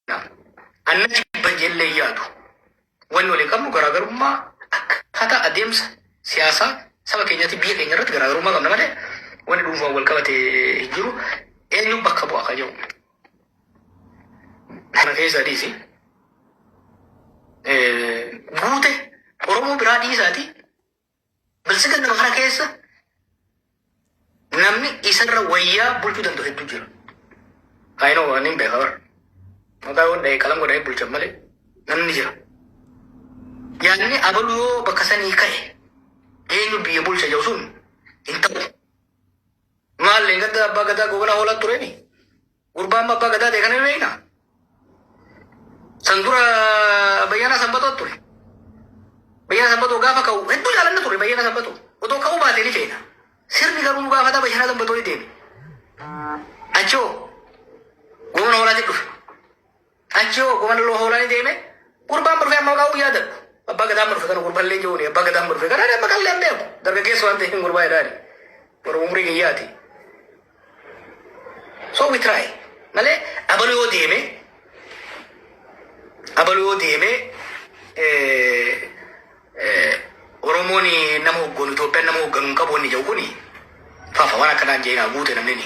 Anna bajellee yaadu wanni waliin qabnu garaagarummaa akkaataa adeemsa siyaasaa saba keenyaatti biyya keenya irratti garaagarummaa qabna malee wanni dhuunfaan wal qabatee hin jiru. Eenyu bakka bu'a kan jiru kana keessa dhiisi guute Oromoo biraa dhiisaati bilisigan nama kana keessa namni isarra wayyaa bulchuu danda'u hedduu jira. Kaayinoo waan hin beekaa bara. Maqaa wanda kalam godhanii bulchan malee namni jira. Yaadni abalu yoo bakka sanii ka'e eenyu biyya bulcha jiru sun hin ta'u. Maal gadda abbaa gadaa gogonaa hoolaa tureni gurbaan abbaa gadaa ta'e kana hin beekna. San dura Bayyanaa Sanbatoo ture. Bayyanaa Sanbatoo gaafa ka'u hedduu jaalanna ture Bayyanaa Sanbatoo. Otoo ka'uu baatee ni feena. Sirni garuu nu gaafataa Bayyanaa Sanbatoo ni deeme. Achoo gogonaa hoolaa dhufe. Achoo gogonaa hoolaa ni deeme. Gurbaan barfee amma ka'uu yaadadhu. Abbaa gadaa barfee kana gurbaan lee jiruuni abbaa gadaa barfee kana amma qallee hin beeku. Dargaggeessa waan ta'eef gurbaa jedhaani. Warra umurii kiyyaati. So we try. Malee abalu yoo deeme Oromoon nama hogganu Itoophiyaan nama hogganu hin qabu wanni jedhu kuni faafa waan akkanaan jeenaa guute namni ni.